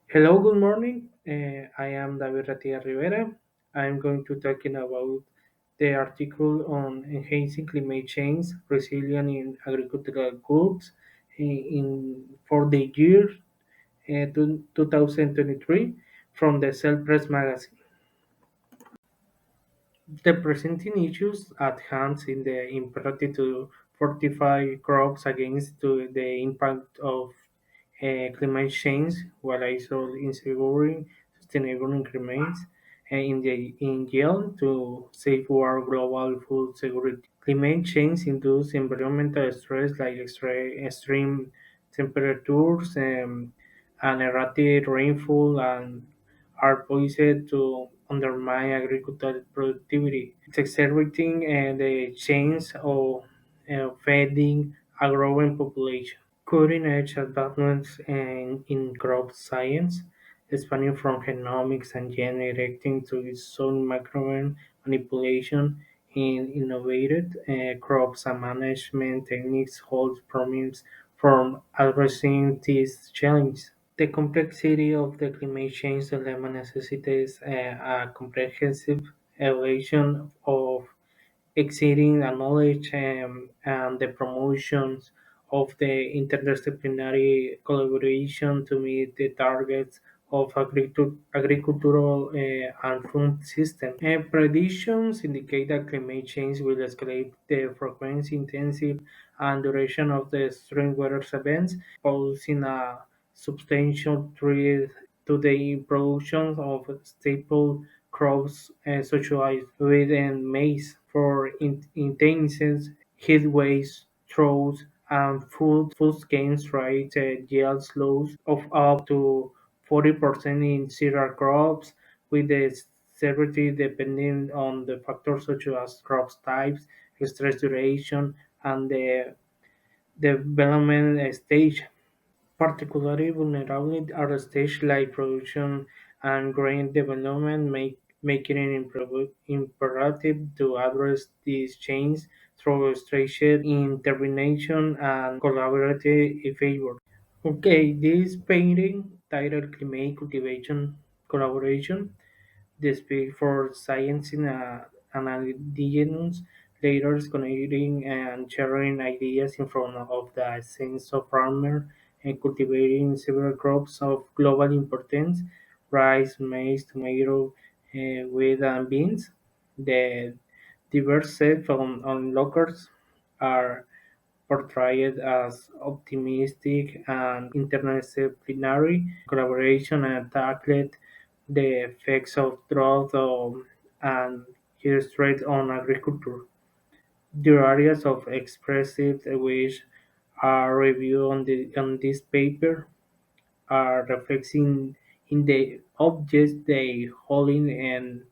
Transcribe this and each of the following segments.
Hello, good morning. I am David Ratia Rivera. I am going to talking about the article on enhancing climate change resilience in agricultural crops for the year 2023 from the Cell Press magazine. The presenting issues at hand in the imperative to fortify crops against the impact of climate change while also ensuring sustainable increments in yield to safeguard global food security. Climate change induces environmental stress like extreme temperatures and erratic rainfall and are poised to undermine agricultural productivity. It's exacerbating the change of feeding a growing population. Cutting-edge advancements in crop science, spanning from genomics and gene editing to soil microbiome manipulation in innovative crops and management techniques hold promise from addressing these challenges. The complexity of the climate change dilemma necessitates a comprehensive evaluation of exceeding the knowledge and the promotions of the interdisciplinary collaboration to meet the targets of agricultural and food system. And predictions indicate that climate change will escalate the frequency, intensity, and duration of the extreme weather events, posing a substantial threat to the production of staple crops such as wheat and maize for intense heat waves, droughts, and food gains rate yields loss of up to 40% in cereal crops, with the severity depending on the factors such as crop types, stress duration, and the development stage. Particularly vulnerable are stages like production and grain development, making it imperative to address these changes through stringent intervention and collaborative effort. Okay, this painting titled Climate Cultivation Collaboration they speak for science in an indigenous leaders connecting and sharing ideas in front of the sense of farmer and cultivating several crops of global importance, rice, maize, tomato, wheat and beans. The diverse set from onlookers are portrayed as optimistic and interdisciplinary collaboration and tackled the effects of drought and heat stress on agriculture. The areas of expressive which are reviewed on this paper are reflecting in the objects they holding and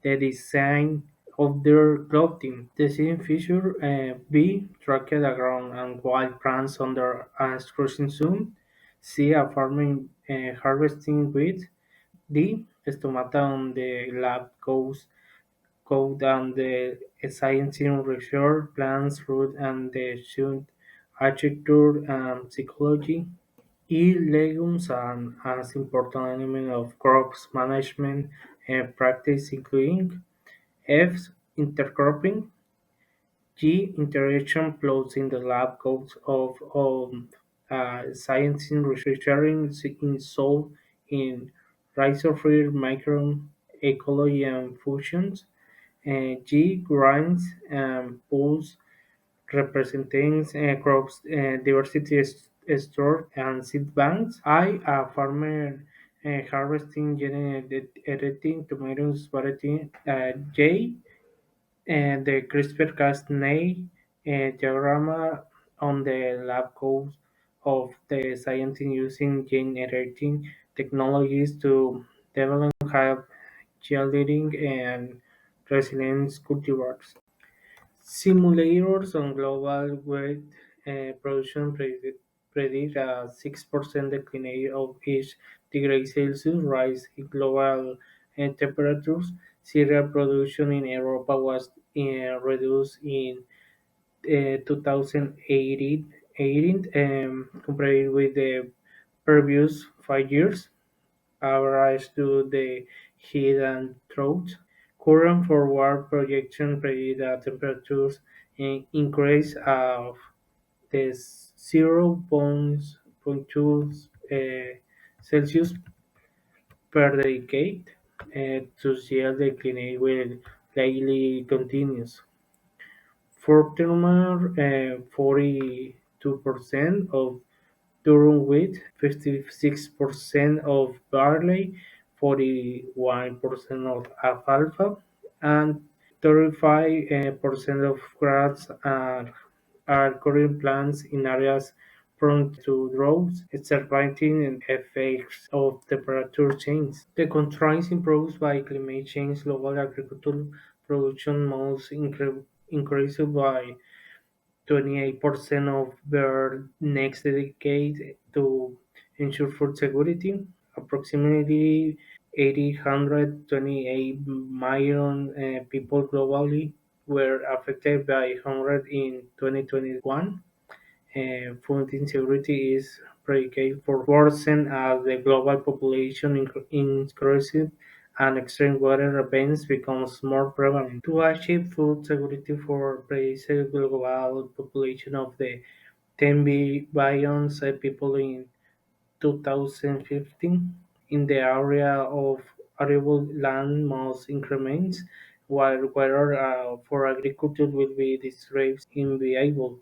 the design of their clothing. The same feature B. Tracked around and wild plants under a scorching sun. C. A farming harvesting wheat. D. Stomata on the lab coat and the science in research, plants, root and the shoot architecture and psychology. E. Legumes are as important element of crops management practice including F. Intercropping. G. Interaction plots in the lab codes of science in research in soil in rhizosphere micro ecology and fusions. G. Grinds and pools representing crops diversity store and seed banks. I. A farmer harvesting gene editing tomatoes variety. J and the CRISPR-Cas9 diagram on the lab codes of the scientists using gene editing technologies to develop high yielding and resilience cultivars. Simulators on global wheat production predict a 6% decline of each degree Celsius rise in global temperatures. Cereal production in Europe was reduced in 2018 compared with the previous 5 years. average to the heat and drought. Current forward projection predict that temperatures increase of the 0.2 Celsius per decade to yield the climate will likely continues. Furthermore, 42% of durum wheat, 56% of barley, 41% of alfalfa, and 35% of grass are current plants in areas prone to droughts, exacerbating effects of temperature change. The constraints imposed by climate change global agricultural production must increase by 28% of their next decade to ensure food security. Approximately 828 million people globally were affected by hunger in 2021. Food insecurity is predicted for worsen as the global population increases and extreme weather events becomes more prevalent. To achieve food security for the global population of the 10 billion people in 2015, in the area of arable land must increment, while weather for agriculture will be disturbed inviable.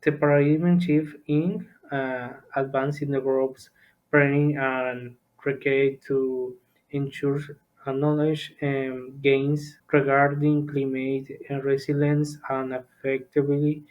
The paradigm shift in advancing the group's planning and required to ensure knowledge gains regarding climate resilience and effectively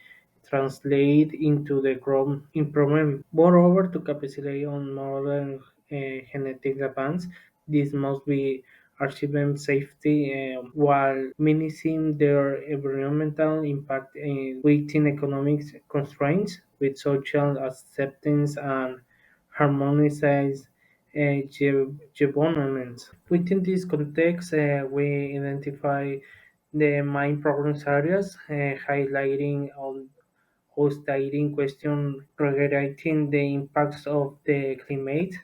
translate into the crop improvement. Moreover, to capitalize on modern genetic advance, this must be achieving safety while minimizing their environmental impact and within economic constraints with social acceptance and harmonized governments. Within this context, we identify the main progress areas, highlighting on stating question regarding the impacts of the climate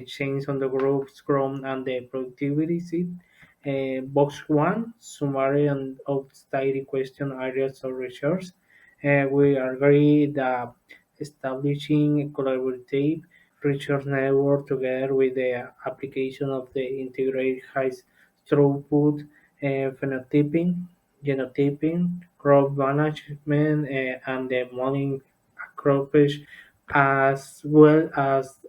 change on the group's growth and the productivity. Box 1, summary and of stating question areas of research. We agree that establishing a collaborative research network together with the application of the integrated high throughput phenotyping, genotyping, crop management, and the modeling approach, as well as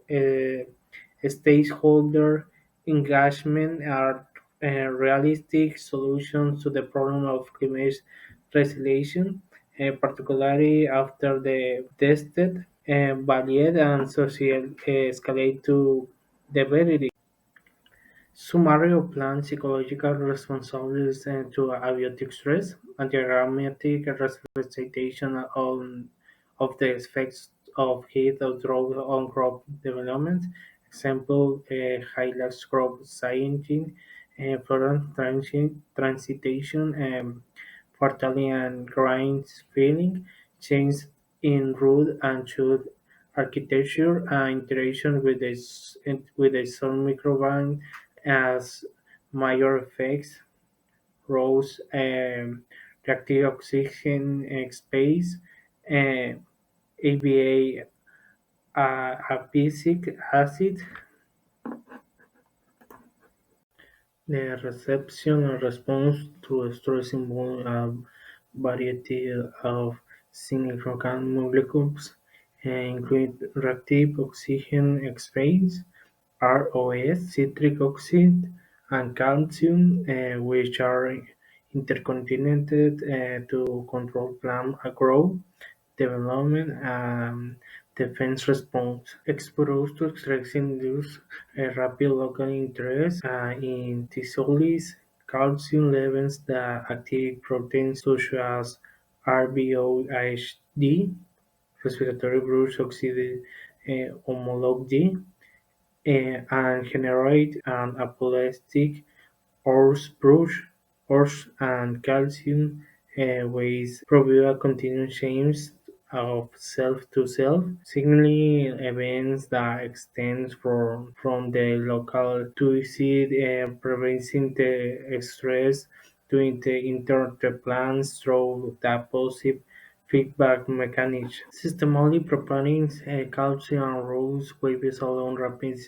stakeholder engagement, are realistic solutions to the problem of climate resilience, particularly after the tested, valid, and social escalate to the validity. Summary of plant psychological responses to abiotic stress and diagrammatic representation of the effects of heat or drought on crop development. Example highlights crop scienting, florence transitation, fertility and grain filling, change in root and shoot architecture, and interaction with the soil microbiome as major effects, rose reactive oxygen space, uh, ABA abscisic acid, the reception and response to stress involve a variety of significant molecules, including reactive oxygen space, ROS, citric oxide, and calcium, which are interconnected to control plant growth, development, and defense response. Exposed to stress induce a rapid local interest in T-cells, calcium levels that activate proteins such as RBOHD, respiratory brush oxide homologue D, and generate an apoplectic horse brush, horse and calcium with probable continuous change of self to self, signaling events that extend from the local to seed, preventing the stress to inter the plans through the positive feedback mechanism. Systematically preparing calcium rules waves along rapid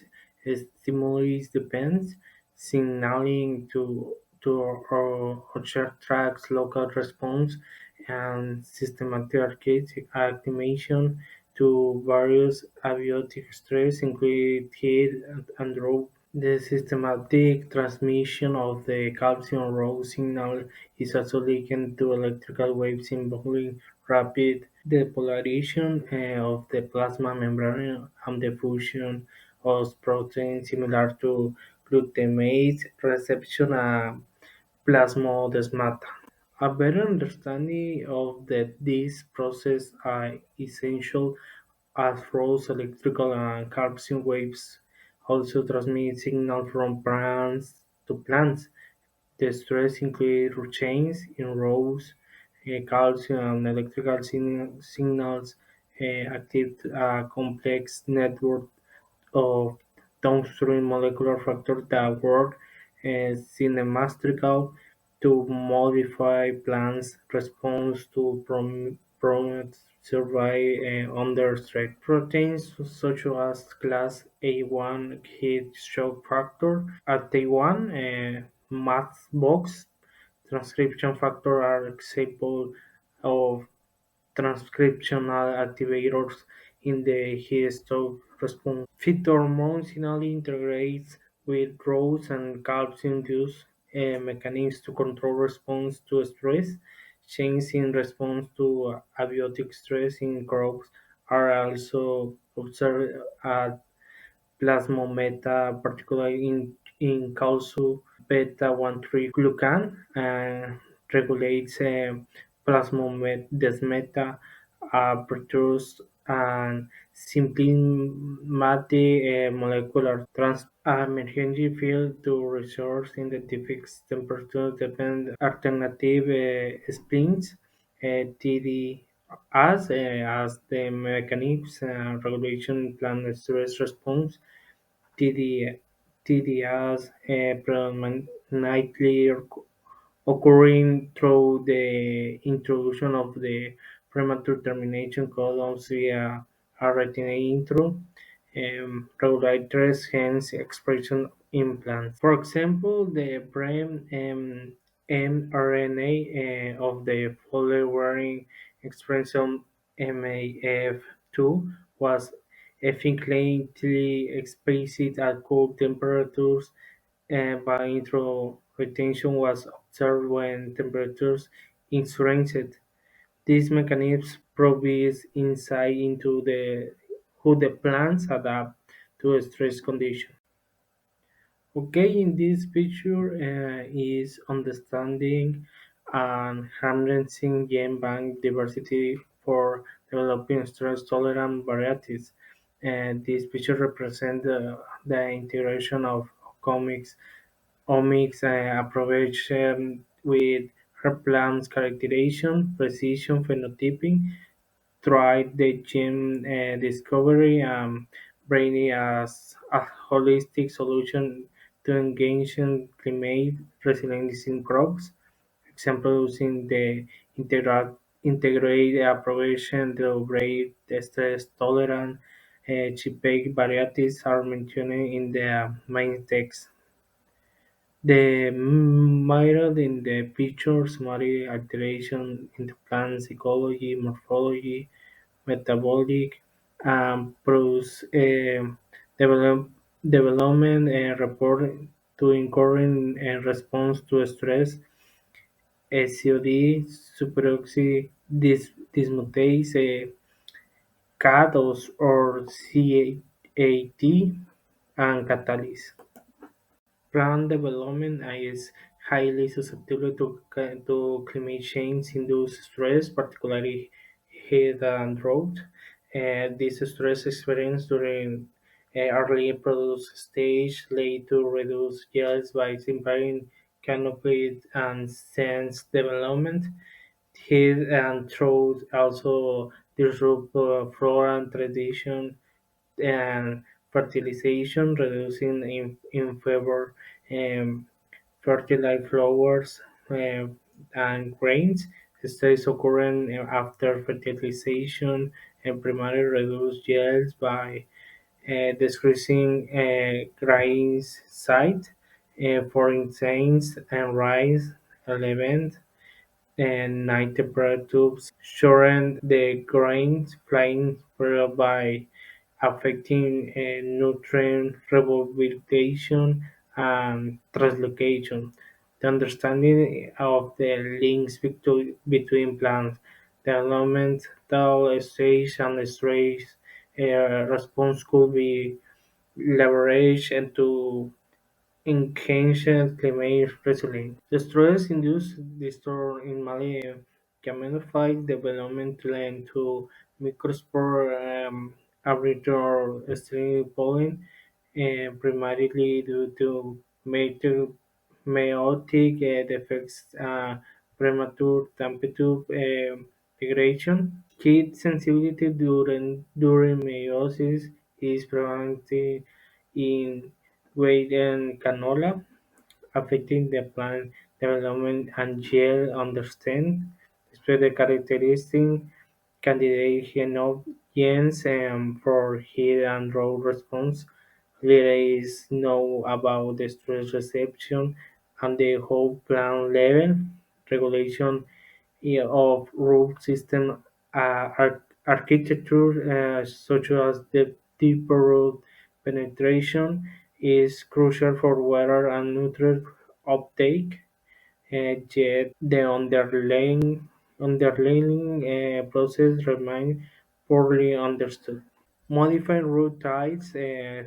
stimuli depends, signaling to orchard tracks local response and systematic activation to various abiotic stress, including heat and drought. The systematic transmission of the calcium raw signal is also linked to electrical waves involving rapid depolarization of the plasma membrane and the fusion of proteins similar to glutamate reception and plasmodesmata. A better understanding of these processes are essential as rose electrical and calcium waves also transmit signal from plants to plants. The stress include chains in rows, calcium and electrical signals active a complex network of downstream molecular factors that work synaptically to modify plants' response to promote survival under stress. Proteins such as class A1 heat shock factor, AT1, box transcription factor are examples of transcriptional activators in the histone response. Phytohormones signally integrates with growth and calcium-induced mechanisms to control response to stress. Changes in response to abiotic stress in crops are also observed at plasmometa, particularly in causu beta-1,3 glucan, regulates plasmodesmata, produce and symptomatic molecular emergency field to resource identify temperature dependent alternative spins TD as the mechanisms regulation plant stress response TD, TDS predominantly occurring through the introduction of the premature termination columns via RNA intro, regulatory hence expression implants. For example, the prime mRNA of the following expression MAF2 was efficiently expressed at cold temperatures by intro retention was observed when temperatures increased. These mechanisms provide insight into how the plants adapt to stress conditions. Okay, in this picture is understanding and harnessing gene bank diversity for developing stress-tolerant varieties. And this picture represents the integration of omics approach with her plans characterization, precision phenotyping, tried the gene discovery Brainy as a holistic solution to engage in climate resilience in crops. Example using the integrated approach to breed the stress tolerant chipake varieties are mentioned in the main text. The mirror in the picture summary alteration in the plant ecology, morphology, metabolic produce development report to incurring response to stress, SCOD, superoxy dismutase, CAT or CAT, and catalyst. Plant development is highly susceptible to climate change-induced stress, particularly heat and drought. This stress experienced during early produce stage lead to reduced yields by impairing canopy and sense development. Heat and drought also disrupt flora and tradition and fertilization, reducing in favor um, fertile flowers and grains. Studies occurring after fertilization and primarily reduce yields by decreasing grain size, for instance, and rise element and night temperatures shorten the grain flying period by affecting nutrient remobilization and translocation. The understanding of the links between plants, developmental stage and stress response could be leveraged into enhanced climate resilience. The stress-induced disorder in Mali can modify development led to microspore arbiter string pollen, primarily due to meiotic defects, premature temperature degradation. Heat sensitivity during meiosis is prevalent in wheat and canola, affecting the plant development and yield. Understand despite the characteristic candidate genomes for heat and drought response. Little is known about the stress reception and the whole plant level regulation of root system architecture, such as the deeper root penetration, is crucial for water and nutrient uptake. Yet the underlying process remains poorly understood. Modifying root types,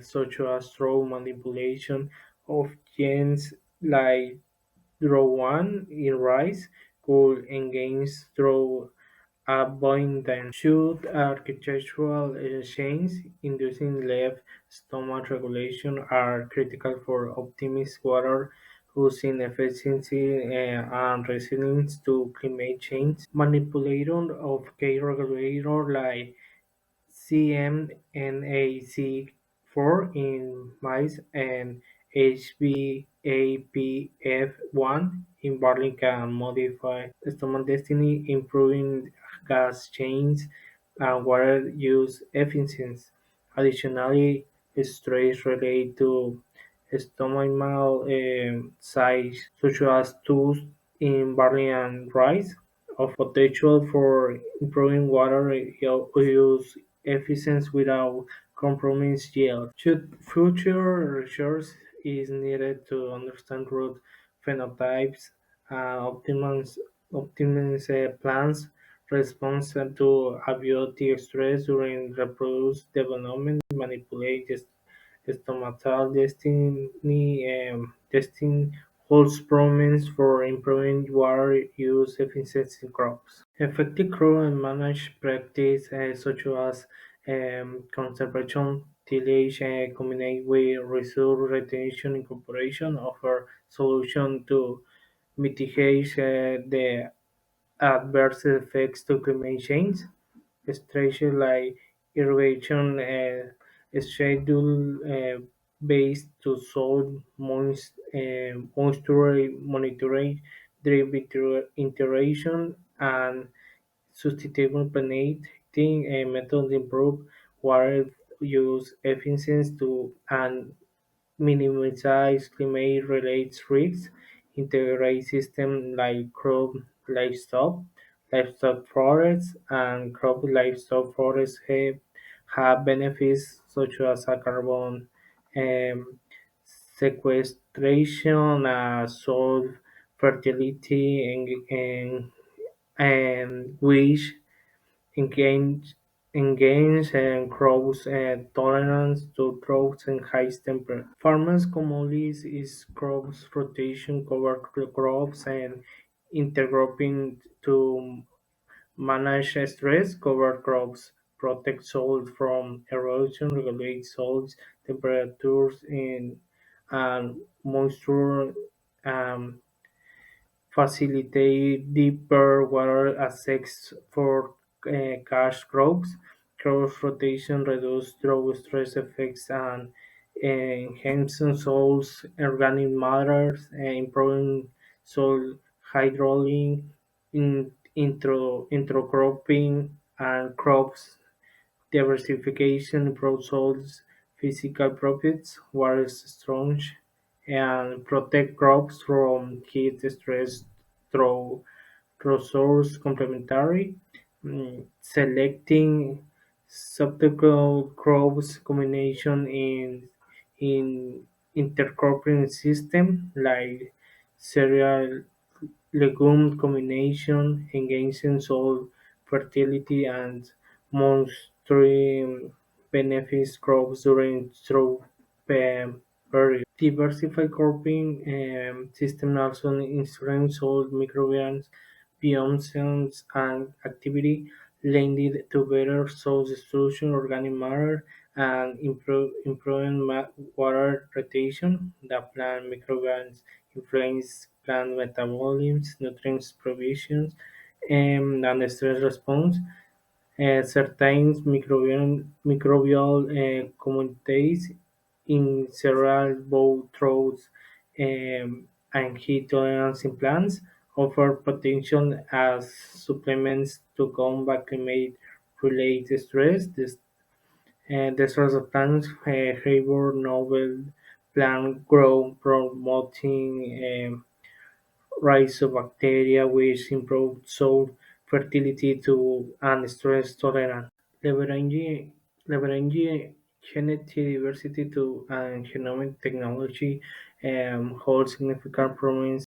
such as through manipulation of genes like DRO1 in rice, could engage through abundance. Should architectural changes inducing left stomach regulation are critical for optimized water using efficiency and resilience to climate change. Manipulation of key regulator like CMNAC4 in mice and HbAPF1 in barley can modify stomach destiny, improving gas change and water use efficiency. Additionally, stress related to stomatal size, such as tooth in barley and rice, of potential for improving water use efficiency without compromising yield. Should future research is needed to understand root phenotypes and optimize plants response to abiotic stress during reproductive development, manipulate stomatal destiny, testing holds promise for improving water use efficiency in crops. Effective crop and management practices such as conservation tillage combined with resource retention incorporation offer solutions to mitigate the adverse effects to climate change. Strategies like irrigation schedule based to soil moisture monitoring, drip iteration, and sustainable planting methods improve water use efficiency to and minimize climate-related risks. Integrate systems like crop livestock forests, and crop livestock forests have benefits such as a carbon um, sequestration, soil fertility, and which engage engage and crops tolerance to droughts and high temperatures. Farmers commonly is crops rotation, cover crops, and intercropping to manage stress. Cover crops protect soil from erosion, regulate soil temperatures, and moisture. Um, Facilitate deeper water access for cash crops. Cross rotation reduces drought stress effects and enhances soil's organic matter, improving soil hydraulic, intercropping, and crops diversification improves soil's physical properties, water storage, and protect crops from heat stress through resource complementary, selecting subtotal crops combination in intercropping system like cereal legume combination enhancing soil fertility and monitoring benefits crops during drought period. Diversified cropping system also ensures soil microbiomes, biomes and activity lending to better soil distribution, organic matter, and improving water retention. The plant microbiomes influence plant metabolism, nutrients provisions, and stress response. Certain microbial communities in cereal both droughts and heat tolerance in plants offer potential as supplements to combat climate-related stress. The source of plants favor novel plant growth, promoting rhizobacteria, which improve soil fertility to and stress tolerance. Leveraging leveraging genetic diversity to and genomic technology holds significant promise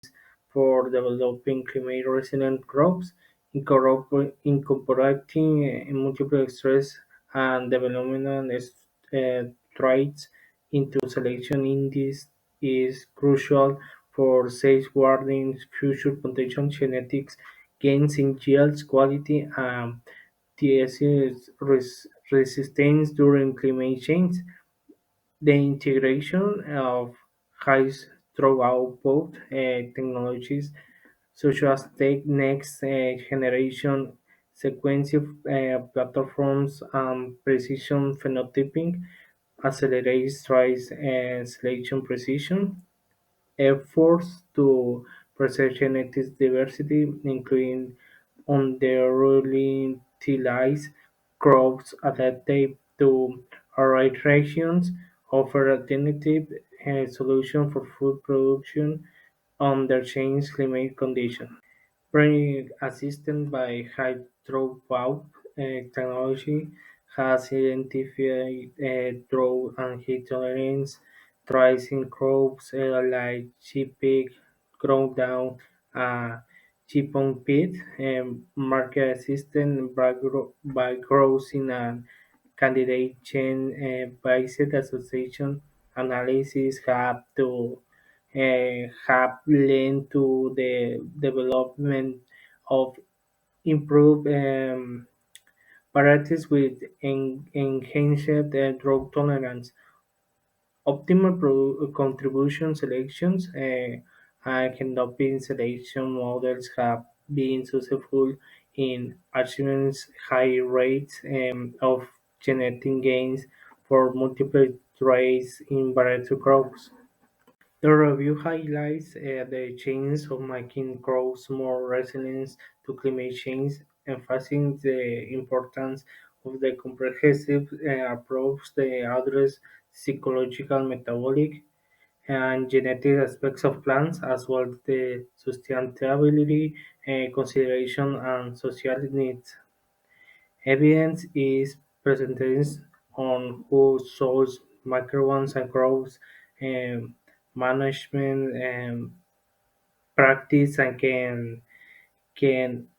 for developing climate-resilient crops, incorporating multiple stress and development traits into selection indices is crucial for safeguarding future potential genetics gains in yields, quality, and disease resistance during climate change. The integration of high throw output technologies such as take next generation sequencing platforms and precision phenotyping accelerates tries selection precision efforts to preserve genetic diversity, including underutilized crops adapted to arid regions, offer alternative solutions for food production under changed climate conditions. Being assisted by hydropower technology has identified drought and heat tolerance traits in crops like chickpea, ground down, uh, chipmunk pit, market assisted by growth in a candidate chain based association analysis have led to the development of improved varieties with enhanced drought tolerance. Optimal contribution selections and canopy selection models have been successful in achieving high rates of genetic gains for multiple traits in variety crops. The review highlights the change of making crops more resilient to climate change, emphasizing the importance of the comprehensive approach that address psychological, metabolic, and genetic aspects of plants, as well as the sustainability consideration and social needs. Evidence is presented on who soils microbes and crops um, management practice and can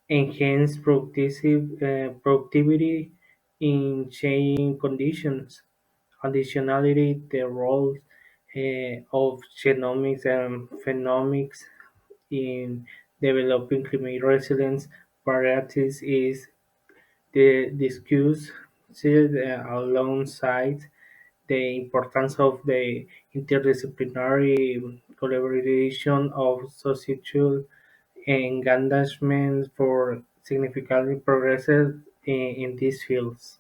enhance productivity in changing conditions. Additionally, the role of genomics and phenomics in developing climate resilience varieties is discussed alongside the importance of the interdisciplinary collaboration of social engagement for significant progresses in these fields.